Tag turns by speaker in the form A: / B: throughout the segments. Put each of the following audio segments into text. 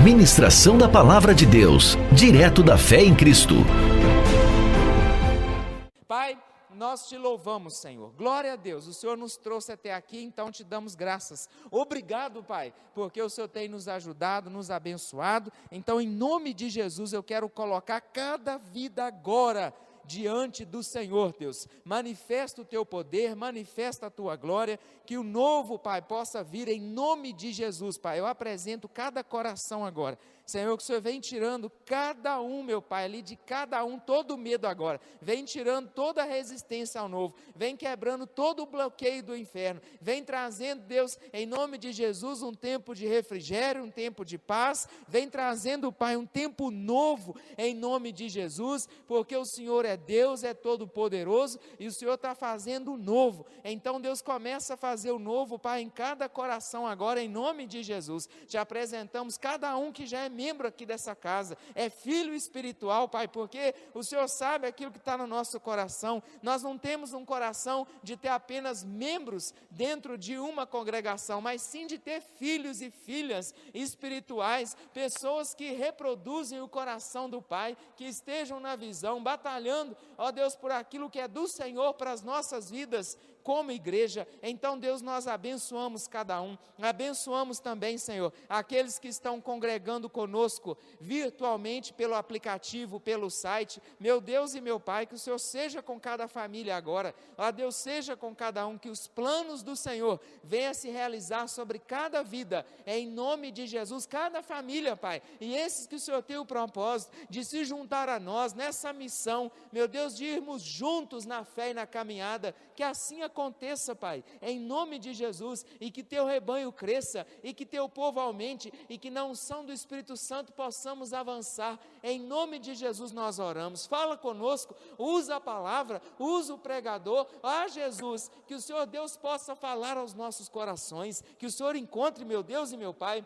A: Ministração da Palavra de Deus, direto da fé em Cristo.
B: Pai, nós te louvamos, Senhor. Glória a Deus, o Senhor nos trouxe até aqui, então te damos graças. Obrigado, Pai, porque o Senhor tem nos ajudado, nos abençoado. Então, em nome de Jesus, eu quero colocar cada vida agora diante do Senhor, Deus. Manifesta o teu poder, manifesta a tua glória, que o novo, Pai, possa vir em nome de Jesus, Pai. Eu apresento cada coração agora, Senhor, que o Senhor vem tirando cada um, meu Pai, ali de cada um, todo o medo agora, vem tirando toda a resistência ao novo, vem quebrando todo o bloqueio do inferno, vem trazendo, Deus, em nome de Jesus, um tempo de refrigério, um tempo de paz, vem trazendo, Pai, um tempo novo, em nome de Jesus, porque o Senhor é Deus, é todo poderoso, e o Senhor está fazendo o novo. Então Deus começa a fazer o novo, Pai, em cada coração agora, em nome de Jesus. Te apresentamos cada um que já é membro aqui dessa casa, é filho espiritual, Pai, porque o Senhor sabe aquilo que está no nosso coração. Nós não temos um coração de ter apenas membros dentro de uma congregação, mas sim de ter filhos e filhas espirituais, pessoas que reproduzem o coração do Pai, que estejam na visão, batalhando, ó Deus, por aquilo que é do Senhor para as nossas vidas como igreja. Então, Deus, nós abençoamos cada um, abençoamos também, Senhor, aqueles que estão congregando conosco virtualmente pelo aplicativo, pelo site. Meu Deus e meu Pai, que o Senhor seja com cada família agora, ó Deus, seja com cada um, que os planos do Senhor venham se realizar sobre cada vida, em nome de Jesus, cada família, Pai, e esses que o Senhor tem o propósito de se juntar a nós nessa missão, meu Deus, de irmos juntos na fé e na caminhada, que assim aconteça, Pai, em nome de Jesus, e que teu rebanho cresça, e que teu povo aumente, e que na unção do Espírito Santo possamos avançar, em nome de Jesus nós oramos. Fala conosco, usa a palavra, usa o pregador, Jesus, que o Senhor Deus possa falar aos nossos corações, que o Senhor encontre, meu Deus e meu Pai,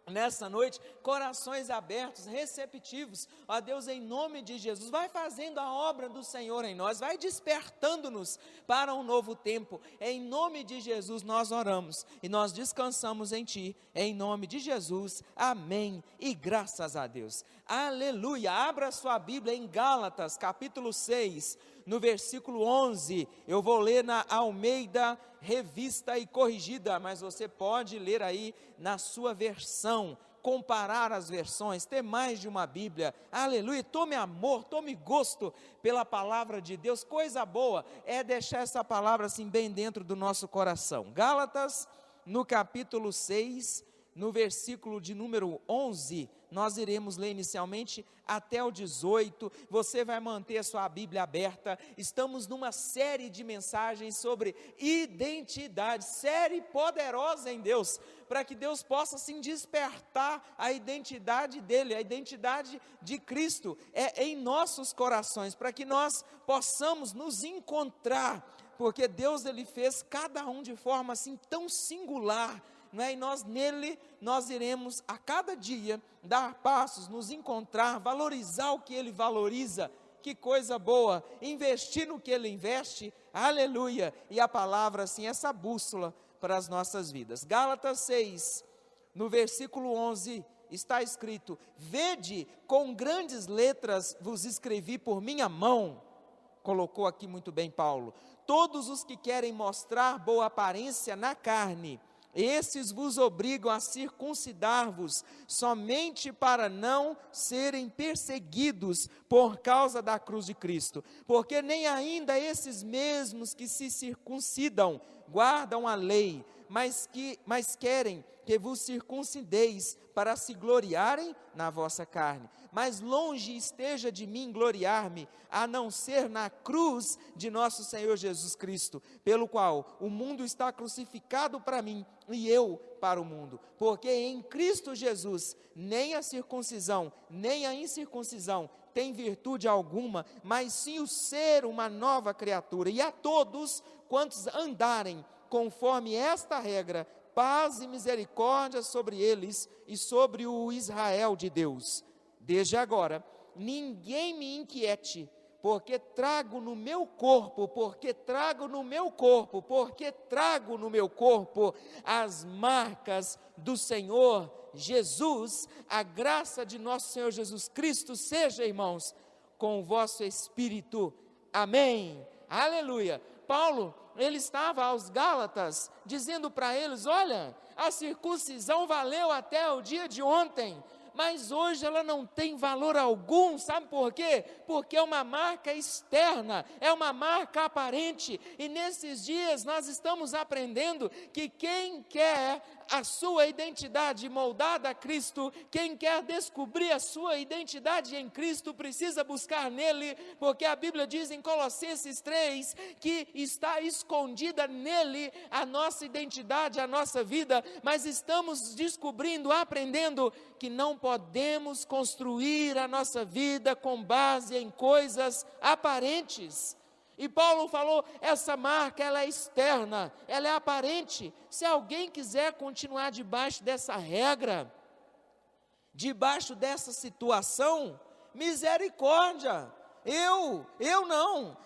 B: nessa noite, corações abertos, receptivos, ó Deus, em nome de Jesus, vai fazendo a obra do Senhor em nós, vai despertando-nos para um novo tempo, em nome de Jesus nós oramos, e nós descansamos em Ti, em nome de Jesus, amém, e graças a Deus, aleluia. Abra sua Bíblia em Gálatas, capítulo 6, no versículo 11, eu vou ler na Almeida Revista e Corrigida, mas você pode ler aí na sua versão, comparar as versões, ter mais de uma Bíblia, aleluia. Tome amor, tome gosto pela palavra de Deus, coisa boa é deixar essa palavra assim bem dentro do nosso coração. Gálatas, no capítulo 6, no versículo de número 11, nós iremos ler inicialmente até o 18, você vai manter a sua Bíblia aberta. Estamos numa série de mensagens sobre identidade, série poderosa em Deus, para que Deus possa assim despertar a identidade dEle, a identidade de Cristo em nossos corações, para que nós possamos nos encontrar, porque Deus Ele fez cada um de forma assim tão singular, não é? E nele nós iremos a cada dia dar passos, nos encontrar, valorizar o que Ele valoriza, que coisa boa, investir no que Ele investe, aleluia, e a palavra assim, essa bússola para as nossas vidas. Gálatas 6, no versículo 11, está escrito: vede, com grandes letras vos escrevi por minha mão, colocou aqui muito bem Paulo, todos os que querem mostrar boa aparência na carne, esses vos obrigam a circuncidar-vos, somente para não serem perseguidos por causa da cruz de Cristo, porque nem ainda esses mesmos que se circuncidam guardam a lei, mas querem que vos circuncideis para se gloriarem na vossa carne. Mas longe esteja de mim gloriar-me, a não ser na cruz de nosso Senhor Jesus Cristo, pelo qual o mundo está crucificado para mim, e eu para o mundo. Porque em Cristo Jesus, nem a circuncisão, nem a incircuncisão tem virtude alguma, mas sim o ser uma nova criatura. E a todos quantos andarem conforme esta regra, paz e misericórdia sobre eles e sobre o Israel de Deus. Desde agora, ninguém me inquiete porque trago no meu corpo, porque trago no meu corpo, porque trago no meu corpo as marcas do Senhor Jesus. A graça de nosso Senhor Jesus Cristo seja, irmãos, com o vosso espírito. Amém. Aleluia. Paulo, ele estava aos Gálatas, dizendo para eles: olha, a circuncisão valeu até o dia de ontem, mas hoje ela não tem valor algum. Sabe por quê? Porque é uma marca externa, é uma marca aparente, e nesses dias nós estamos aprendendo que quem quer a sua identidade moldada a Cristo, quem quer descobrir a sua identidade em Cristo, precisa buscar nele, porque a Bíblia diz em Colossenses 3, que está escondida nele a nossa identidade, a nossa vida, mas estamos descobrindo, aprendendo, que não podemos construir a nossa vida com base em coisas aparentes. E Paulo falou, essa marca, ela é externa, ela é aparente. Se alguém quiser continuar debaixo dessa regra, debaixo dessa situação, misericórdia. Eu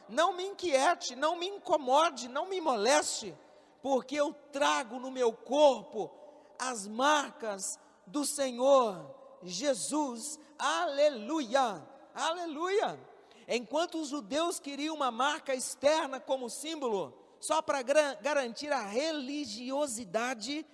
B: não me inquiete, não me incomode, não me moleste, porque eu trago no meu corpo as marcas do Senhor Jesus. Aleluia, aleluia. Enquanto os judeus queriam uma marca externa como símbolo, só para garantir a religiosidade,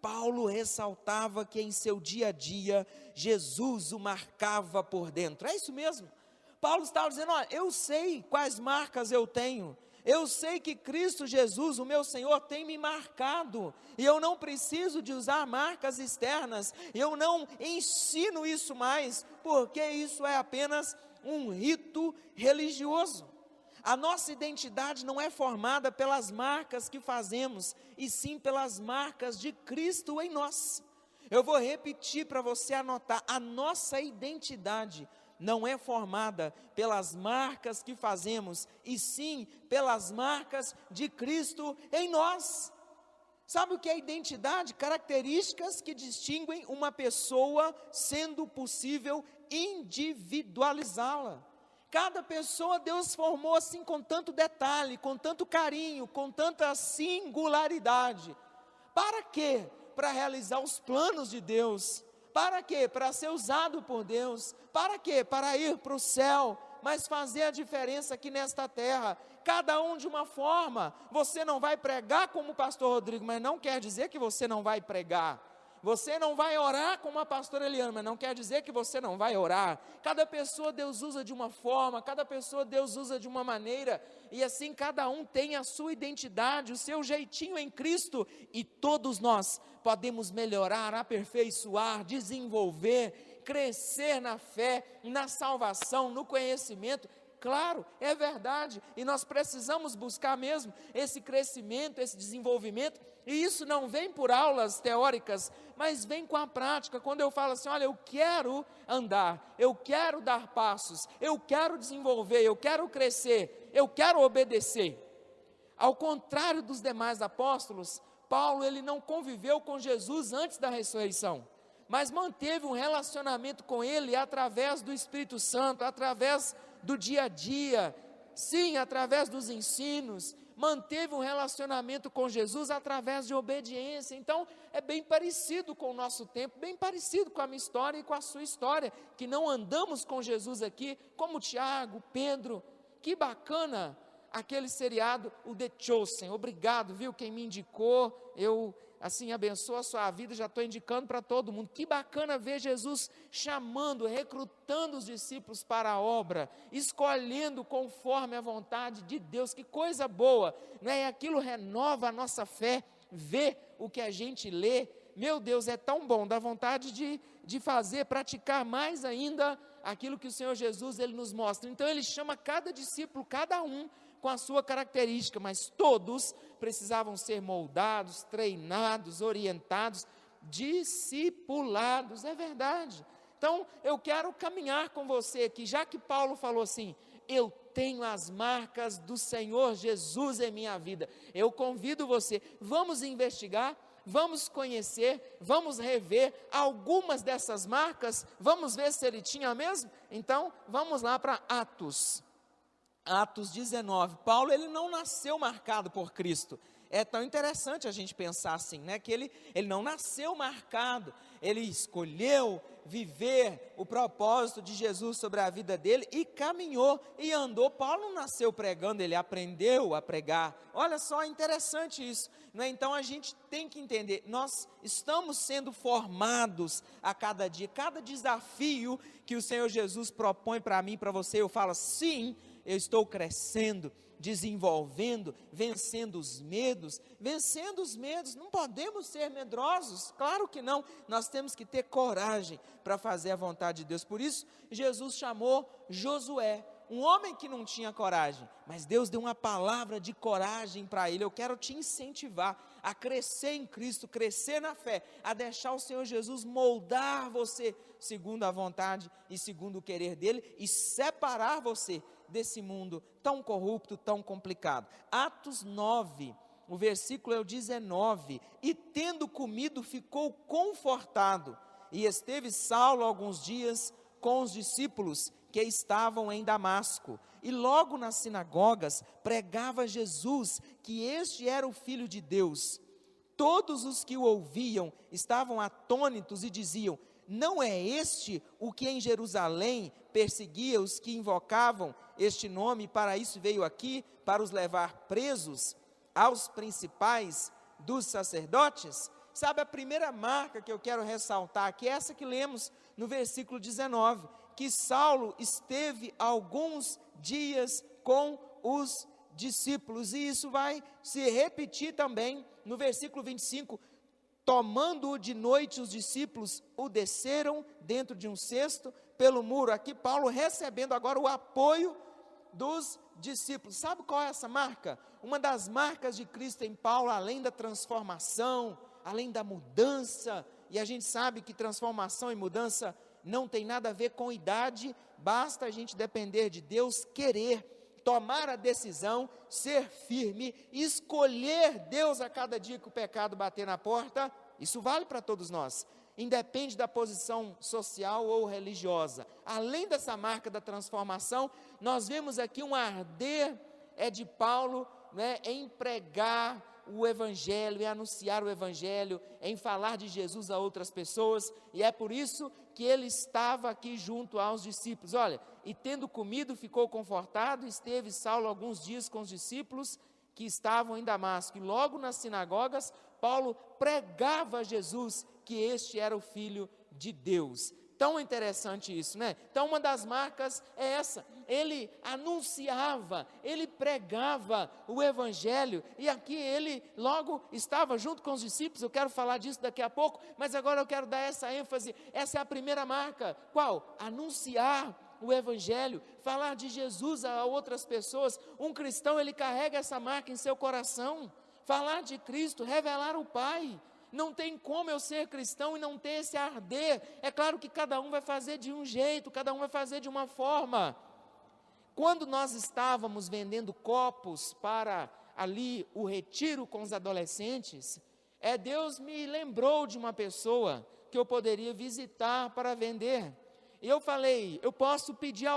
B: Paulo ressaltava que em seu dia a dia, Jesus o marcava por dentro. É isso mesmo. Paulo estava dizendo, olha, eu sei quais marcas eu tenho. Eu sei que Cristo Jesus, o meu Senhor, tem me marcado, e eu não preciso de usar marcas externas, eu não ensino isso mais, porque isso é apenas um rito religioso. A nossa identidade não é formada pelas marcas que fazemos, e sim pelas marcas de Cristo em nós. Eu vou repetir para você anotar, a nossa identidade não é formada pelas marcas que fazemos, e sim pelas marcas de Cristo em nós. Sabe o que é identidade? Características que distinguem uma pessoa, sendo possível individualizá-la. Cada pessoa Deus formou assim com tanto detalhe, com tanto carinho, com tanta singularidade. Para quê? Para realizar os planos de Deus. Para quê? Para ser usado por Deus. Para quê? Para ir para o céu, mas fazer a diferença aqui nesta terra. Cada um de uma forma. Você não vai pregar como o pastor Rodrigo, mas não quer dizer que você não vai pregar. Você não vai orar como a pastora Eliana, mas não quer dizer que você não vai orar. Cada pessoa Deus usa de uma forma, cada pessoa Deus usa de uma maneira, e assim cada um tem a sua identidade, o seu jeitinho em Cristo, e todos nós podemos melhorar, aperfeiçoar, desenvolver, crescer na fé, na salvação, no conhecimento. Claro, é verdade, e nós precisamos buscar mesmo esse crescimento, esse desenvolvimento, e isso não vem por aulas teóricas, mas vem com a prática. Quando eu falo assim, olha, eu quero andar, eu quero dar passos, eu quero desenvolver, eu quero crescer, eu quero obedecer. Ao contrário dos demais apóstolos, Paulo, ele não conviveu com Jesus antes da ressurreição, mas manteve um relacionamento com ele através do Espírito Santo, através do dia a dia, sim, através dos ensinos, manteve um relacionamento com Jesus através de obediência. Então, é bem parecido com o nosso tempo, bem parecido com a minha história e com a sua história, que não andamos com Jesus aqui, como Tiago, Pedro. Que bacana aquele seriado, o The Chosen. Obrigado, viu, quem me indicou, eu assim abençoa a sua vida, já estou indicando para todo mundo. Que bacana ver Jesus chamando, recrutando os discípulos para a obra, escolhendo conforme a vontade de Deus. Que coisa boa, não é? E aquilo renova a nossa fé, ver o que a gente lê. Meu Deus, é tão bom, dá vontade de fazer, praticar mais ainda aquilo que o Senhor Jesus, ele nos mostra. Então ele chama cada discípulo, cada um, com a sua característica, mas todos precisavam ser moldados, treinados, orientados, discipulados, é verdade. Então, eu quero caminhar com você aqui, já que Paulo falou assim, eu tenho as marcas do Senhor Jesus em minha vida, eu convido você, vamos investigar, vamos conhecer, vamos rever algumas dessas marcas, vamos ver se ele tinha mesmo. Então, vamos lá para Atos. Atos 19, Paulo ele não nasceu marcado por Cristo. É tão interessante a gente pensar assim, né? Que ele não nasceu marcado, ele escolheu viver o propósito de Jesus sobre a vida dele e caminhou e andou. Paulo não nasceu pregando, ele aprendeu a pregar. Olha só, interessante isso, não é? Então a gente tem que entender, nós estamos sendo formados a cada dia, cada desafio que o Senhor Jesus propõe para mim, para você, eu falo, sim, eu estou crescendo, desenvolvendo, vencendo os medos, não podemos ser medrosos, claro que não, nós temos que ter coragem para fazer a vontade de Deus. Por isso, Jesus chamou Josué, um homem que não tinha coragem, mas Deus deu uma palavra de coragem para ele. Eu quero te incentivar a crescer em Cristo, crescer na fé, a deixar o Senhor Jesus moldar você segundo a vontade e segundo o querer dele, e separar você desse mundo tão corrupto, tão complicado. Atos 9, o versículo é o 19, e tendo comido ficou confortado, e esteve Saulo alguns dias com os discípulos que estavam em Damasco, e logo nas sinagogas pregava Jesus, que este era o Filho de Deus. Todos os que o ouviam estavam atônitos e diziam, não é este o que em Jerusalém perseguia os que invocavam este nome, e para isso veio aqui, para os levar presos aos principais dos sacerdotes? Sabe, a primeira marca que eu quero ressaltar aqui é essa que lemos no versículo 19, que Saulo esteve alguns dias com os discípulos, e isso vai se repetir também no versículo 25, tomando-o de noite os discípulos o desceram dentro de um cesto pelo muro. Aqui Paulo recebendo agora o apoio dos discípulos. Sabe qual é essa marca? Uma das marcas de Cristo em Paulo, além da transformação, além da mudança, e a gente sabe que transformação e mudança não tem nada a ver com idade, basta a gente depender de Deus, querer, tomar a decisão, ser firme, escolher Deus a cada dia que o pecado bater na porta. Isso vale para todos nós, independe da posição social ou religiosa. Além dessa marca da transformação, nós vemos aqui um arder de Paulo, né, em pregar o Evangelho, em anunciar o Evangelho, em falar de Jesus a outras pessoas, e é por isso que ele estava aqui junto aos discípulos. Olha, e tendo comido ficou confortado, esteve Saulo alguns dias com os discípulos que estavam em Damasco, e logo nas sinagogas, Paulo pregava a Jesus, que este era o Filho de Deus. Tão interessante isso, né? Então uma das marcas é essa, ele anunciava, ele pregava o Evangelho, e aqui ele logo estava junto com os discípulos. Eu quero falar disso daqui a pouco, mas agora eu quero dar essa ênfase. Essa é a primeira marca. Qual? Anunciar o Evangelho, falar de Jesus a outras pessoas. Um cristão, ele carrega essa marca em seu coração, falar de Cristo, revelar o Pai. Não tem como eu ser cristão e não ter esse arder. É claro que cada um vai fazer de um jeito, cada um vai fazer de uma forma. Quando nós estávamos vendendo copos para ali o retiro com os adolescentes, Deus me lembrou de uma pessoa que eu poderia visitar para vender. E eu falei, eu posso pedir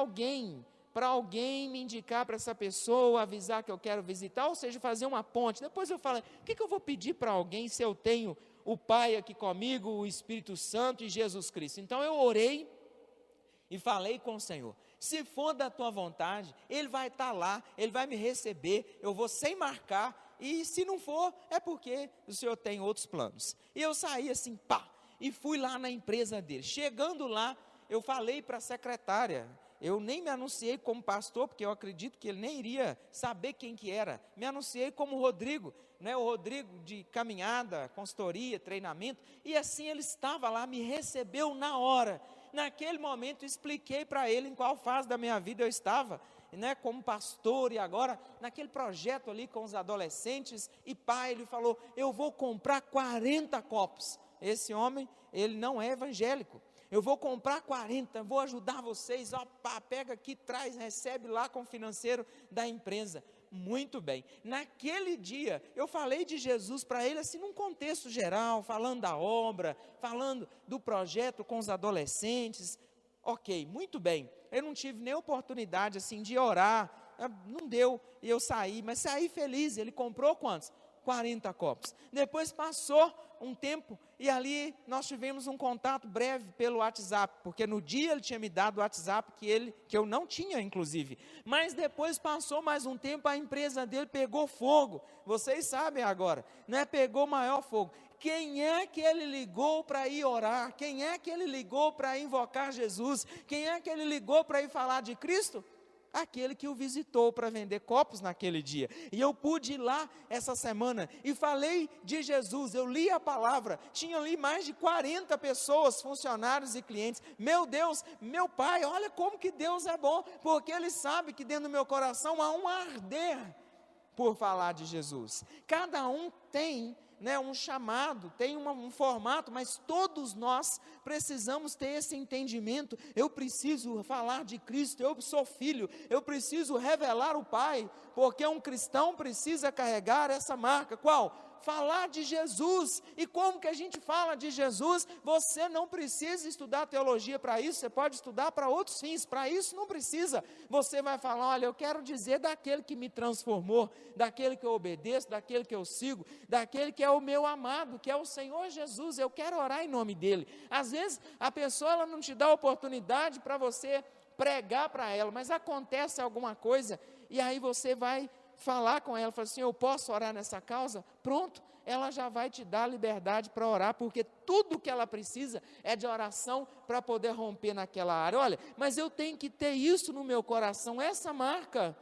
B: para alguém me indicar para essa pessoa, avisar que eu quero visitar, ou seja, fazer uma ponte. Depois eu falei, o que eu vou pedir para alguém se eu tenho o Pai aqui comigo, o Espírito Santo e Jesus Cristo? Então eu orei e falei com o Senhor, se for da tua vontade, Ele vai estar lá, Ele vai me receber, eu vou sem marcar, e se não for, é porque o Senhor tem outros planos. E eu saí assim, e fui lá na empresa dele. Chegando lá, eu falei para a secretária, eu nem me anunciei como pastor, porque eu acredito que ele nem iria saber quem que era. Me anunciei como Rodrigo, né? O Rodrigo de caminhada, consultoria, treinamento. E assim ele estava lá, me recebeu na hora. Naquele momento expliquei para ele em qual fase da minha vida eu estava, né? Como pastor, e agora naquele projeto ali com os adolescentes. E pai, ele falou, eu vou comprar 40 copos. Esse homem, ele não é evangélico. Eu vou comprar 40, vou ajudar vocês, pega aqui, traz, recebe lá com o financeiro da empresa. Muito bem. Naquele dia, eu falei de Jesus para ele, assim, num contexto geral, falando da obra, falando do projeto com os adolescentes. Ok, muito bem. Eu não tive nem oportunidade, assim, de orar não deu, e eu saí, mas saí feliz. Ele comprou quantos? 40 copos. Depois passou um tempo, e ali nós tivemos um contato breve pelo WhatsApp, porque no dia ele tinha me dado o WhatsApp que eu não tinha, inclusive. Mas depois passou mais um tempo, a empresa dele pegou fogo. Vocês sabem agora, né? Pegou maior fogo. Quem é que ele ligou para ir orar? Quem é que ele ligou para invocar Jesus? Quem é que ele ligou para ir falar de Cristo? Aquele que o visitou para vender copos naquele dia. E eu pude ir lá essa semana e falei de Jesus, eu li a palavra, tinha ali mais de 40 pessoas, funcionários e clientes. Meu Deus, meu Pai, olha como que Deus é bom, porque Ele sabe que dentro do meu coração há um arder por falar de Jesus. Cada um tem, né, um chamado, tem um formato, mas todos nós precisamos ter esse entendimento. Eu preciso falar de Cristo, eu sou filho, eu preciso revelar o Pai, porque um cristão precisa carregar essa marca. Qual? Falar de Jesus. E como que a gente fala de Jesus? Você não precisa estudar teologia para isso, você pode estudar para outros fins, para isso não precisa. Você vai falar, olha, eu quero dizer daquele que me transformou, daquele que eu obedeço, daquele que eu sigo, daquele que é o meu amado, que é o Senhor Jesus, eu quero orar em nome dele. Às vezes a pessoa ela não te dá oportunidade para você pregar para ela, mas acontece alguma coisa, e aí você vai falar com ela, falar assim, eu posso orar nessa causa? Pronto, ela já vai te dar liberdade para orar, porque tudo que ela precisa é de oração para poder romper naquela área. Olha, mas eu tenho que ter isso no meu coração, essa marca.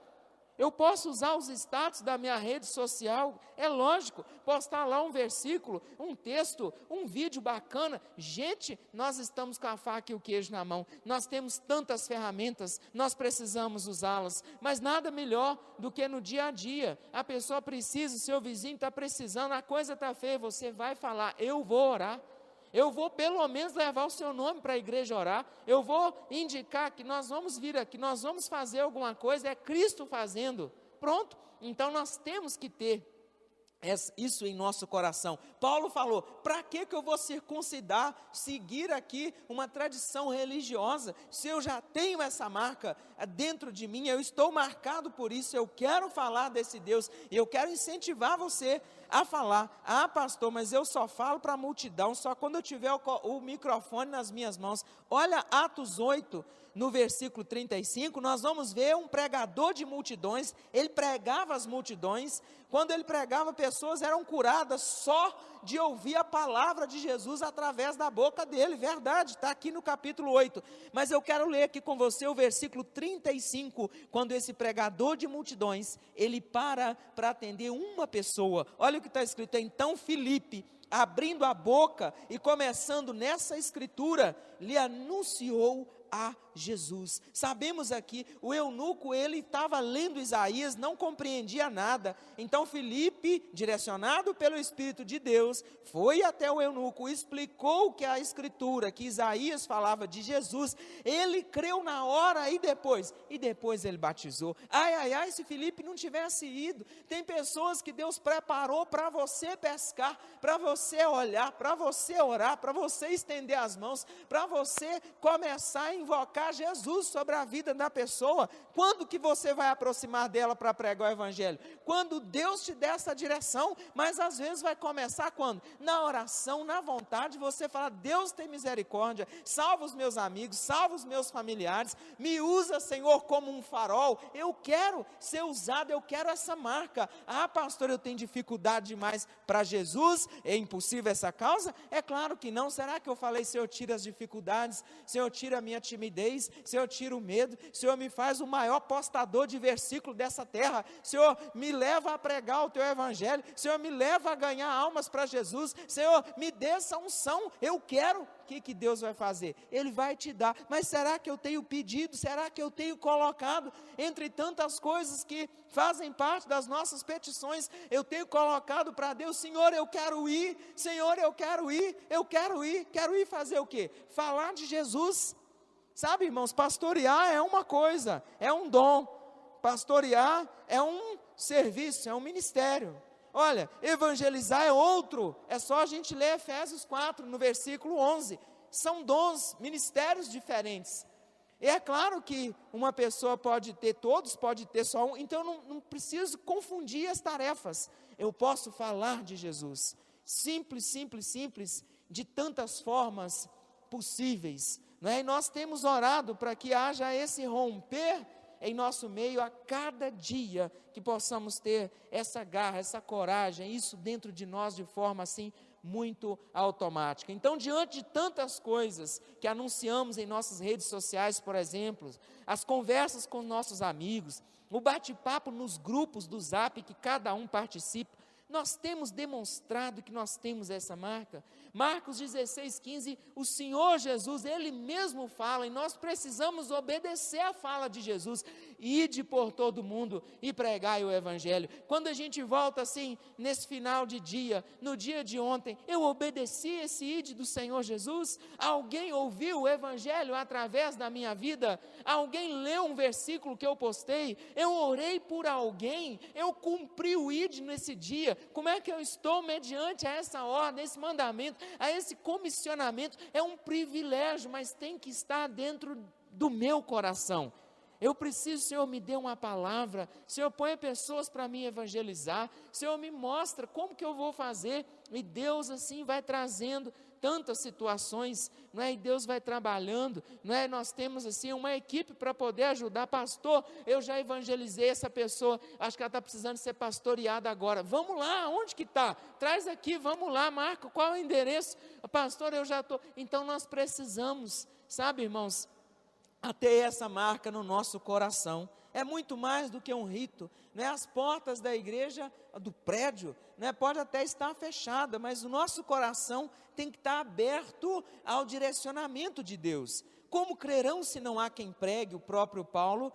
B: Eu posso usar os status da minha rede social, é lógico, postar lá um versículo, um texto, um vídeo bacana. Gente, nós estamos com a faca e o queijo na mão, nós temos tantas ferramentas, nós precisamos usá-las, mas nada melhor do que no dia a dia. A pessoa precisa, o seu vizinho está precisando, a coisa está feia, você vai falar, eu vou orar. Eu vou pelo menos levar o seu nome para a igreja orar, eu vou indicar que nós vamos vir aqui, nós vamos fazer alguma coisa, é Cristo fazendo, pronto, então nós temos que ter isso em nosso coração. Paulo falou, para que eu vou circuncidar, seguir aqui uma tradição religiosa, se eu já tenho essa marca dentro de mim, eu estou marcado por isso, eu quero falar desse Deus, e eu quero incentivar você a falar, pastor, mas eu só falo para a multidão, só quando eu tiver o microfone nas minhas mãos. Olha Atos 8, no versículo 35, nós vamos ver um pregador de multidões, ele pregava as multidões, quando ele pregava, pessoas eram curadas só de ouvir a palavra de Jesus através da boca dele, verdade, está aqui no capítulo 8, mas eu quero ler aqui com você o versículo 35, quando esse pregador de multidões, ele para atender uma pessoa. Olha o que está escrito, então Filipe, abrindo a boca e começando nessa escritura, lhe anunciou a Jesus. Sabemos aqui, o eunuco, ele estava lendo Isaías, não compreendia nada, então Filipe, direcionado pelo Espírito de Deus, foi até o eunuco, explicou que a escritura, que Isaías falava de Jesus, ele creu na hora e depois ele batizou. Ai, se Filipe não tivesse ido, tem pessoas que Deus preparou para você pescar, para você olhar, para você orar, para você estender as mãos, para você começar a invocar Jesus sobre a vida da pessoa. Quando que você vai aproximar dela para pregar o evangelho? Quando Deus te der essa direção, mas às vezes vai começar quando? Na oração, na vontade, você fala, Deus tem misericórdia, salva os meus amigos, salva os meus familiares, me usa, Senhor, como um farol, eu quero ser usado, eu quero essa marca. Pastor, eu tenho dificuldade demais para Jesus, é impossível essa causa? É claro que não. Será que eu falei, Senhor, tira as dificuldades, Senhor, tira a minha timidez, Senhor, tira o medo, Senhor, me faz o maior postador de versículo dessa terra, Senhor, me leva a pregar o teu evangelho, Senhor, me leva a ganhar almas para Jesus, Senhor, me dê essa unção, eu quero. O que Deus vai fazer? Ele vai te dar, mas será que eu tenho pedido, será que eu tenho colocado, entre tantas coisas que fazem parte das nossas petições, eu tenho colocado para Deus, Senhor, eu quero ir, Senhor, eu quero ir fazer o quê? Falar de Jesus. Sabe, irmãos, pastorear é uma coisa, é um dom, pastorear é um serviço, é um ministério. Olha, evangelizar é outro, é só a gente ler Efésios 4, no versículo 11, são dons, ministérios diferentes. E é claro que uma pessoa pode ter todos, pode ter só um, então eu não preciso confundir as tarefas. Eu posso falar de Jesus, simples, simples, simples, de tantas formas possíveis, não é? E nós temos orado para que haja esse romper em nosso meio a cada dia, que possamos ter essa garra, essa coragem, isso dentro de nós de forma assim muito automática. Então, diante de tantas coisas que anunciamos em nossas redes sociais, por exemplo, as conversas com nossos amigos, o bate-papo nos grupos do Zap que cada um participa, nós temos demonstrado que nós temos essa marca. Marcos 16:15, o Senhor Jesus, Ele mesmo fala, e nós precisamos obedecer a fala de Jesus, ide por todo mundo e pregai o Evangelho. Quando a gente volta assim, nesse final de dia, no dia de ontem, eu obedeci esse ide do Senhor Jesus? Alguém ouviu o Evangelho através da minha vida? Alguém leu um versículo que eu postei? Eu orei por alguém? Eu cumpri o ide nesse dia? Como é que eu estou mediante a essa ordem, esse mandamento, a esse comissionamento? É um privilégio, mas tem que estar dentro do meu coração. Eu preciso, Senhor, me dê uma palavra, Senhor, põe pessoas para me evangelizar, Senhor, me mostra como que eu vou fazer, e Deus assim vai trazendo tantas situações, não é? E Deus vai trabalhando, não é? Nós temos assim uma equipe para poder ajudar. Pastor, eu já evangelizei essa pessoa, acho que ela está precisando ser pastoreada agora, vamos lá, onde que está? Traz aqui, vamos lá, marca, qual é o endereço? Pastor, eu já estou, então nós precisamos, sabe, irmãos, a ter essa marca no nosso coração. É muito mais do que um rito, né? As portas da igreja, do prédio, né, pode até estar fechada, mas o nosso coração tem que estar aberto ao direcionamento de Deus. Como crerão se não há quem pregue? O próprio Paulo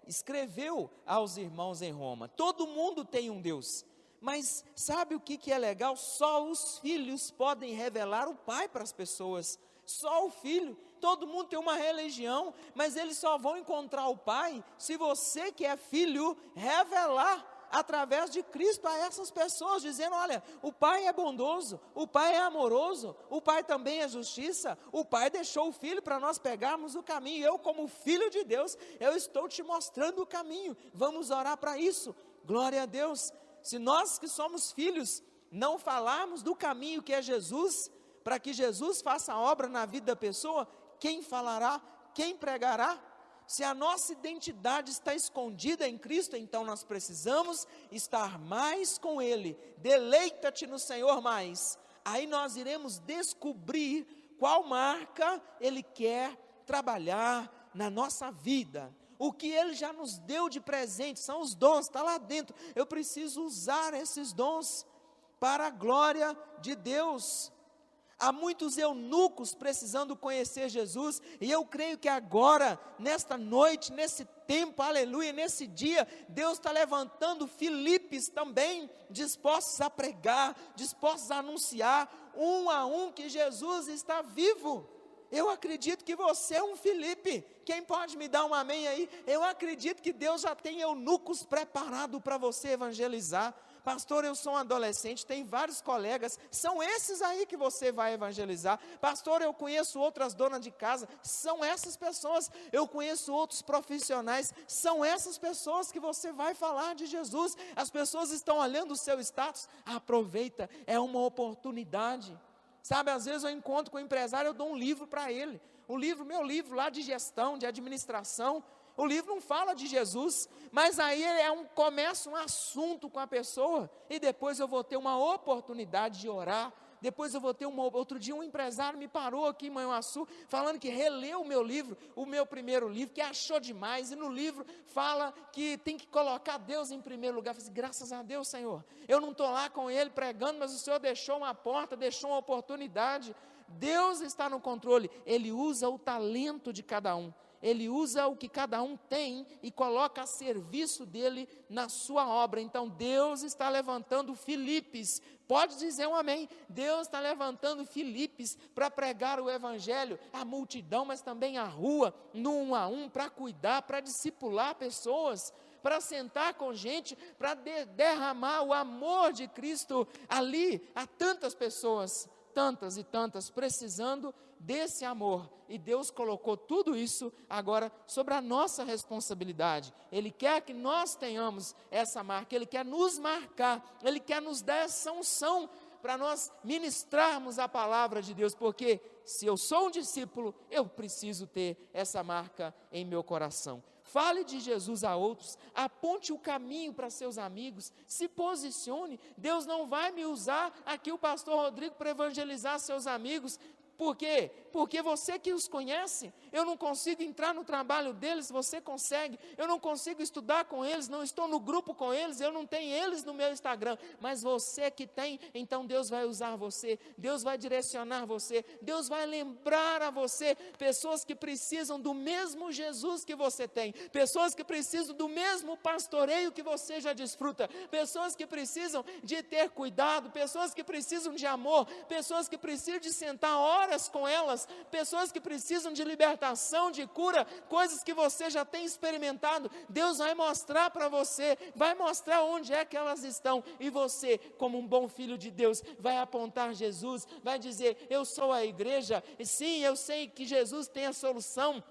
B: escreveu aos irmãos em Roma. Todo mundo tem um Deus, mas sabe o que é legal? Só os filhos podem revelar o Pai para as pessoas. Só o filho. Todo mundo tem uma religião, mas eles só vão encontrar o Pai se você que é filho revelar através de Cristo a essas pessoas, dizendo: olha, o Pai é bondoso, o Pai é amoroso, o Pai também é justiça, o Pai deixou o Filho para nós pegarmos o caminho. Eu, como filho de Deus, eu estou te mostrando o caminho. Vamos orar para isso. Glória a Deus. Se nós que somos filhos não falarmos do caminho que é Jesus, para que Jesus faça a obra na vida da pessoa, quem falará? Quem pregará? Se a nossa identidade está escondida em Cristo, então nós precisamos estar mais com Ele. Deleita-te no Senhor mais. Aí nós iremos descobrir qual marca Ele quer trabalhar na nossa vida. O que Ele já nos deu de presente são os dons, está lá dentro. Eu preciso usar esses dons para a glória de Deus. Há muitos eunucos precisando conhecer Jesus, e eu creio que agora, nesta noite, nesse tempo, aleluia, nesse dia, Deus está levantando Filipes também, dispostos a pregar, dispostos a anunciar, um a um, que Jesus está vivo. Eu acredito que você é um Filipe. Quem pode me dar um amém aí? Eu acredito que Deus já tem eunucos preparados para você evangelizar. Pastor, eu sou um adolescente, tem vários colegas, são esses aí que você vai evangelizar. Pastor, eu conheço outras donas de casa, são essas pessoas. Eu conheço outros profissionais, são essas pessoas que você vai falar de Jesus. As pessoas estão olhando o seu status, aproveita, é uma oportunidade. Sabe, às vezes eu encontro com um empresário, eu dou um livro para ele, meu livro lá de gestão, de administração. O livro não fala de Jesus, mas aí começa um assunto com a pessoa, e depois eu vou ter uma oportunidade de orar. Depois eu vou ter outro dia um empresário me parou aqui em Manhuaçu, falando que releu o meu livro, o meu primeiro livro, que achou demais, e no livro fala que tem que colocar Deus em primeiro lugar. Eu falei assim: graças a Deus, Senhor, eu não estou lá com ele pregando, mas o Senhor deixou uma porta, deixou uma oportunidade. Deus está no controle, Ele usa o talento de cada um. Ele usa o que cada um tem e coloca a serviço dele na sua obra. Então Deus está levantando Filipes, pode dizer um amém? Deus está levantando Filipes para pregar o Evangelho à multidão, mas também à rua, no um a um, para cuidar, para discipular pessoas, para sentar com gente, para derramar o amor de Cristo ali a tantas pessoas. tantas e tantas, precisando desse amor. E Deus colocou tudo isso agora sobre a nossa responsabilidade. Ele quer que nós tenhamos essa marca, Ele quer nos marcar, Ele quer nos dar essa unção para nós ministrarmos a palavra de Deus, porque se eu sou um discípulo, eu preciso ter essa marca em meu coração. Fale de Jesus a outros, aponte o caminho para seus amigos, se posicione. Deus não vai me usar aqui o pastor Rodrigo para evangelizar seus amigos. Por quê? Porque você que os conhece, eu não consigo entrar no trabalho deles, você consegue, eu não consigo estudar com eles, não estou no grupo com eles, eu não tenho eles no meu Instagram, mas você que tem, então Deus vai usar você, Deus vai direcionar você, Deus vai lembrar a você, pessoas que precisam do mesmo Jesus que você tem, pessoas que precisam do mesmo pastoreio que você já desfruta, pessoas que precisam de ter cuidado, pessoas que precisam de amor, pessoas que precisam de sentar horas com elas, pessoas que precisam de libertação, de cura, coisas que você já tem experimentado. Deus vai mostrar para você, vai mostrar onde é que elas estão, e você, como um bom filho de Deus, vai apontar Jesus, vai dizer: eu sou a igreja, e sim, eu sei que Jesus tem a solução,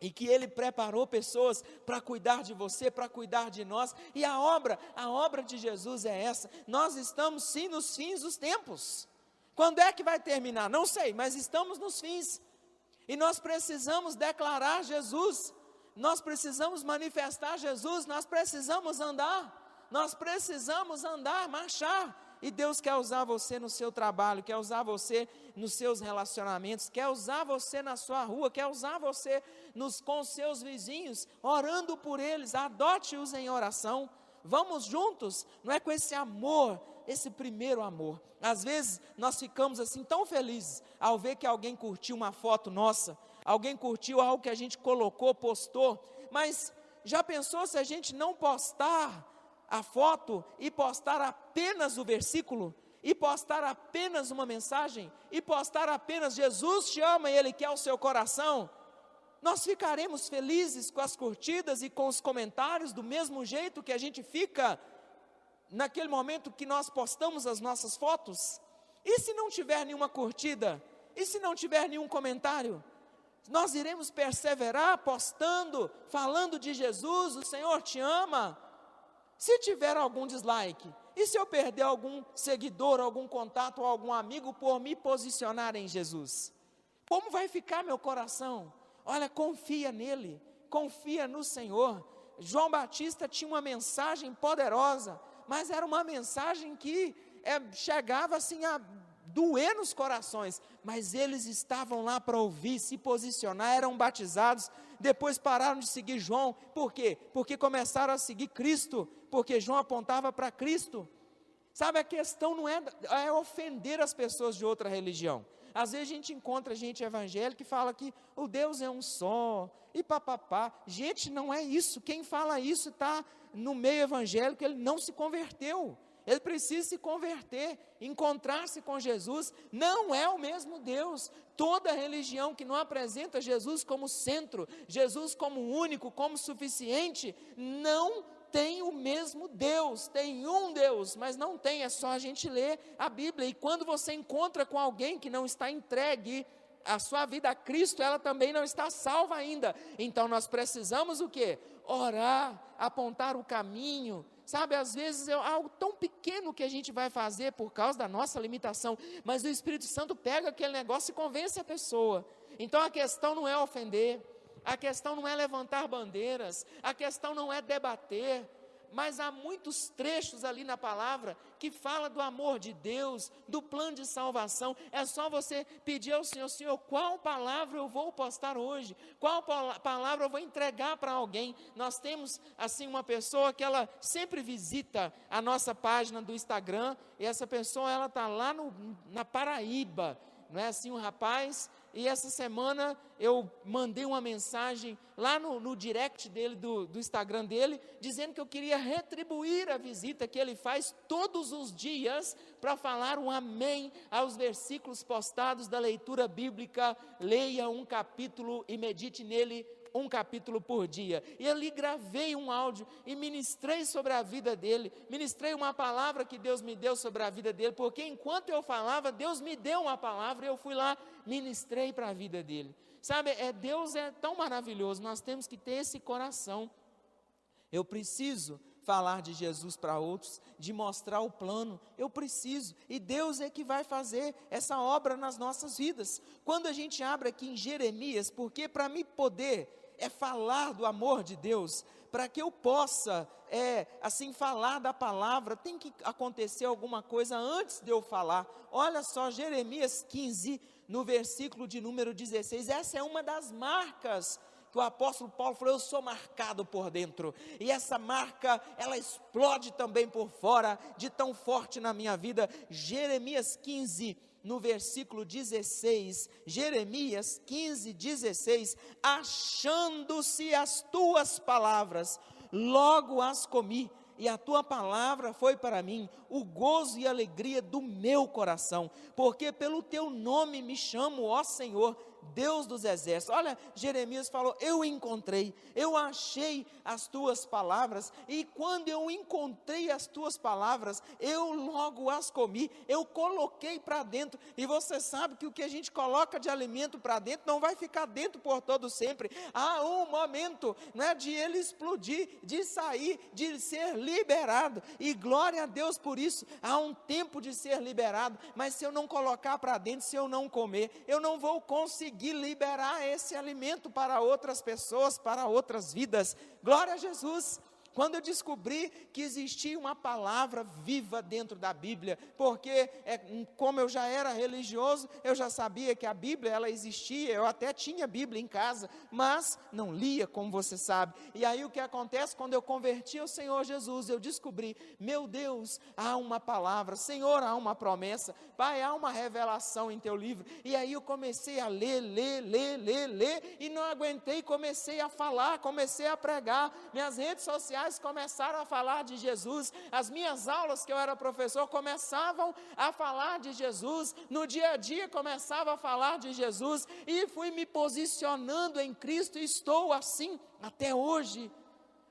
B: e que Ele preparou pessoas para cuidar de você, para cuidar de nós, e a obra de Jesus é essa. Nós estamos sim nos fins dos tempos. Quando é que vai terminar? Não sei, mas estamos nos fins, e nós precisamos declarar Jesus, nós precisamos manifestar Jesus, nós precisamos andar, marchar, e Deus quer usar você no seu trabalho, quer usar você nos seus relacionamentos, quer usar você na sua rua, quer usar você com os seus vizinhos, orando por eles. Adote-os em oração, vamos juntos, não é, com esse amor, esse primeiro amor. Às vezes nós ficamos assim tão felizes ao ver que alguém curtiu uma foto nossa, alguém curtiu algo que a gente colocou, postou, mas já pensou se a gente não postar a foto e postar apenas o versículo, e postar apenas uma mensagem, e postar apenas Jesus te ama e Ele quer o seu coração? Nós ficaremos felizes com as curtidas e com os comentários do mesmo jeito que a gente fica naquele momento que nós postamos as nossas fotos? E se não tiver nenhuma curtida? E se não tiver nenhum comentário? Nós iremos perseverar postando, falando de Jesus, o Senhor te ama? Se tiver algum dislike, e se eu perder algum seguidor, algum contato ou algum amigo por me posicionar em Jesus? Como vai ficar meu coração? Olha, confia nele, confia no Senhor. João Batista tinha uma mensagem poderosa, mas era uma mensagem que chegava assim a doer nos corações, mas eles estavam lá para ouvir, se posicionar, eram batizados, depois pararam de seguir João. Por quê? Porque começaram a seguir Cristo, porque João apontava para Cristo. Sabe, a questão não é ofender as pessoas de outra religião. Às vezes a gente encontra gente evangélica que fala que o Deus é um só, e papapá. Gente, não é isso. Quem fala isso está no meio evangélico, ele não se converteu. Ele precisa se converter, encontrar-se com Jesus. Não é o mesmo Deus. Toda religião que não apresenta Jesus como centro, Jesus como único, como suficiente, não tem o mesmo Deus. Tem um Deus, mas não tem, é só a gente ler a Bíblia. E quando você encontra com alguém que não está entregue a sua vida a Cristo, ela também não está salva ainda. Então nós precisamos o quê? Orar, apontar o caminho. Sabe, às vezes é algo tão pequeno que a gente vai fazer por causa da nossa limitação, mas o Espírito Santo pega aquele negócio e convence a pessoa. Então a questão não é ofender, a questão não é levantar bandeiras, a questão não é debater, mas há muitos trechos ali na palavra que fala do amor de Deus, do plano de salvação. É só você pedir ao Senhor: Senhor, qual palavra eu vou postar hoje? Qual palavra eu vou entregar para alguém? Nós temos assim uma pessoa que ela sempre visita a nossa página do Instagram, e essa pessoa ela está lá na Paraíba, não é assim, um rapaz. E essa semana eu mandei uma mensagem lá no direct dele, do Instagram dele, dizendo que eu queria retribuir a visita que ele faz todos os dias para falar um amém aos versículos postados da leitura bíblica. Leia um capítulo e medite nele um capítulo por dia. E ali gravei um áudio e ministrei sobre a vida dele, ministrei uma palavra que Deus me deu sobre a vida dele, porque enquanto eu falava, Deus me deu uma palavra e eu fui lá, ministrei para a vida dele. Sabe, Deus é tão maravilhoso, nós temos que ter esse coração. Eu preciso falar de Jesus para outros, de mostrar o plano, eu preciso, e Deus é que vai fazer essa obra nas nossas vidas. Quando a gente abre aqui em Jeremias, porque para mim poder falar do amor de Deus, para que eu possa assim falar da palavra, tem que acontecer alguma coisa antes de eu falar. Olha só, Jeremias 15, no versículo de número 16, essa é uma das marcas que o apóstolo Paulo falou: eu sou marcado por dentro, e essa marca, ela explode também por fora, de tão forte na minha vida. Jeremias 15, no versículo 16, Jeremias 15, 16, achando-se as tuas palavras, logo as comi, e a tua palavra foi para mim o gozo e a alegria do meu coração, porque pelo teu nome me chamo, ó Senhor, Deus dos exércitos. Olha, Jeremias falou: eu encontrei, eu achei as tuas palavras, e quando eu encontrei as tuas palavras, eu logo as comi, eu coloquei para dentro. E você sabe que o que a gente coloca de alimento para dentro, não vai ficar dentro por todo sempre. Há um momento, né, de ele explodir, de sair, de ser liberado, e glória a Deus por isso. Há um tempo de ser liberado, mas se eu não colocar para dentro, se eu não comer, eu não vou conseguir liberar esse alimento para outras pessoas, para outras vidas. Glória a Jesus. Quando eu descobri que existia uma palavra viva dentro da Bíblia, porque como eu já era religioso, eu já sabia que a Bíblia, ela existia, eu até tinha Bíblia em casa, mas não lia, como você sabe. E aí o que acontece? Quando eu converti ao Senhor Jesus, eu descobri: meu Deus, há uma palavra, Senhor, há uma promessa, Pai, há uma revelação em teu livro. E aí eu comecei a ler, e não aguentei, comecei a falar, comecei a pregar, minhas redes sociais começaram a falar de Jesus, as minhas aulas que eu era professor começavam a falar de Jesus, no dia a dia começava a falar de Jesus, e fui me posicionando em Cristo, e estou assim até hoje,